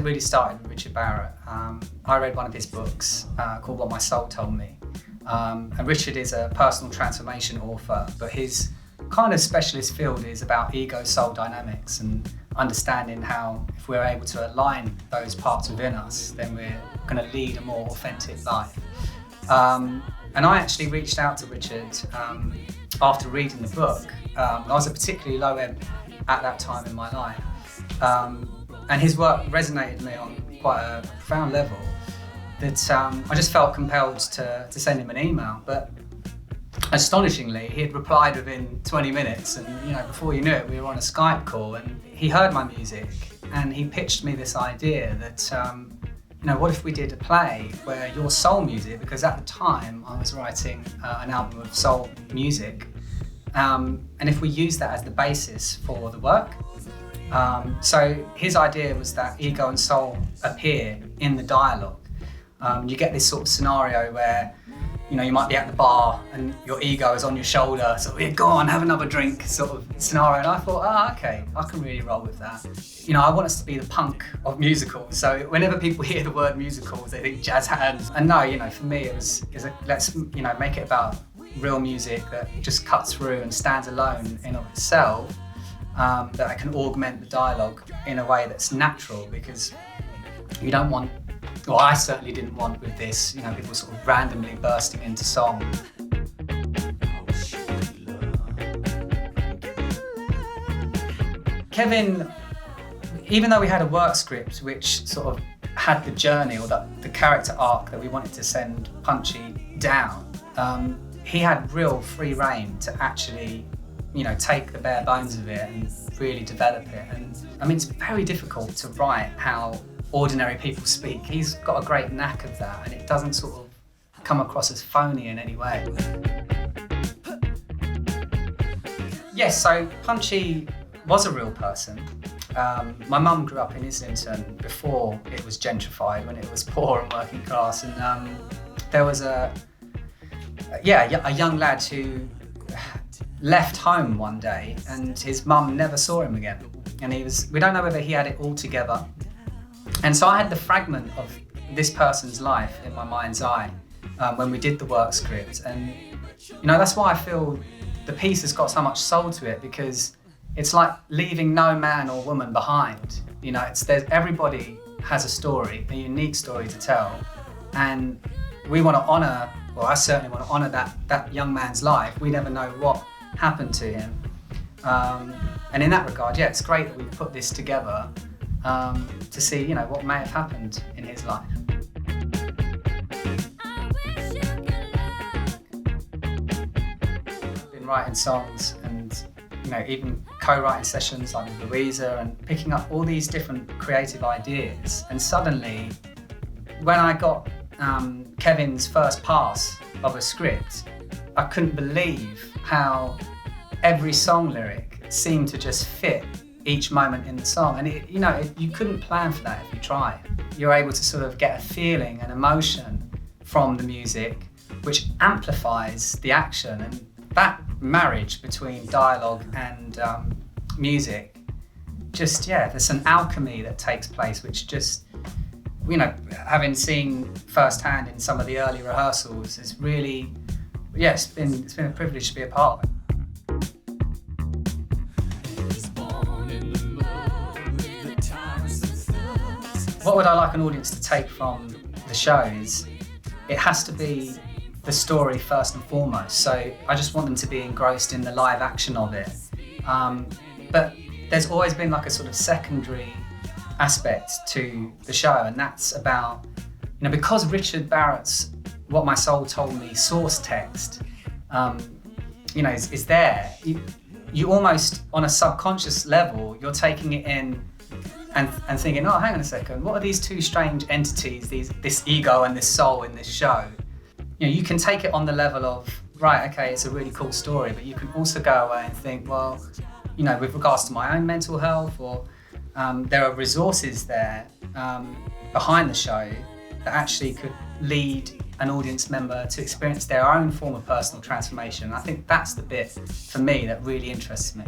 really started with Richard Barrett. I read one of his books called What My Soul Told Me. And Richard is a personal transformation author, but his kind of specialist field is about ego-soul dynamics and understanding how if we're able to align those parts within us, then we're going to lead a more authentic life. And I actually reached out to Richard after reading the book. I was at a particularly low ebb at that time in my life. And his work resonated with me on quite a profound level that I just felt compelled to send him an email. But astonishingly, he had replied within 20 minutes, and before you knew it, we were on a Skype call, and he heard my music and he pitched me this idea that what if we did a play where your soul music, because at the time I was writing an album of soul music, and if we use that as the basis for the work. So his idea was that ego and soul appear in the dialogue. You get this sort of scenario where you might be at the bar and your ego is on your shoulder, sort of, yeah, go on, have another drink sort of scenario. And I thought, okay, I can really roll with that. I want us to be the punk of musicals. So whenever people hear the word musicals, they think jazz hands. And no, for me, let's make it about real music that just cuts through and stands alone in of itself, that I can augment the dialogue in a way that's natural, because you don't want, well, I certainly didn't want with this, people sort of randomly bursting into song. Kevin, even though we had a work script which sort of had the journey or the character arc that we wanted to send Punchy down, he had real free rein to actually, take the bare bones of it and really develop it. And it's very difficult to write how ordinary people speak. He's got a great knack of that, and it doesn't sort of come across as phony in any way. Yes, so Punchy was a real person. My mum grew up in Islington before it was gentrified, when it was poor and working class, and there was a young lad who left home one day, and his mum never saw him again. And we don't know whether he had it all together. And so I had the fragment of this person's life in my mind's eye when we did the work script. And that's why I feel the piece has got so much soul to it, because it's like leaving no man or woman behind. Everybody has a story, a unique story to tell. And we want to honour, well, I certainly want to honour that young man's life. We never know what happened to him. And in that regard, it's great that we put this together to see, what may have happened in his life. I've been writing songs and, even co-writing sessions like with Louisa, and picking up all these different creative ideas. And suddenly, when I got Kevin's first pass of a script, I couldn't believe how every song lyric seemed to just fit each moment in the song. And you couldn't plan for that if you tried. You're able to sort of get a feeling and emotion from the music, which amplifies the action. And that marriage between dialogue and music, there's an alchemy that takes place, which just, having seen firsthand in some of the early rehearsals, is really, it's been a privilege to be a part of it. What would I like an audience to take from the show is, it has to be the story first and foremost. So I just want them to be engrossed in the live action of it. But there's always been like a sort of secondary aspect to the show, and that's about, because Richard Barrett's What My Soul Told Me source text, is there. You almost, on a subconscious level, you're taking it in and thinking, oh, hang on a second, what are these two strange entities, this ego and this soul in this show? You can take it on the level of, right, okay, it's a really cool story, but you can also go away and think, well, with regards to my own mental health, or there are resources there behind the show that actually could lead an audience member to experience their own form of personal transformation. I think that's the bit, for me, that really interests me.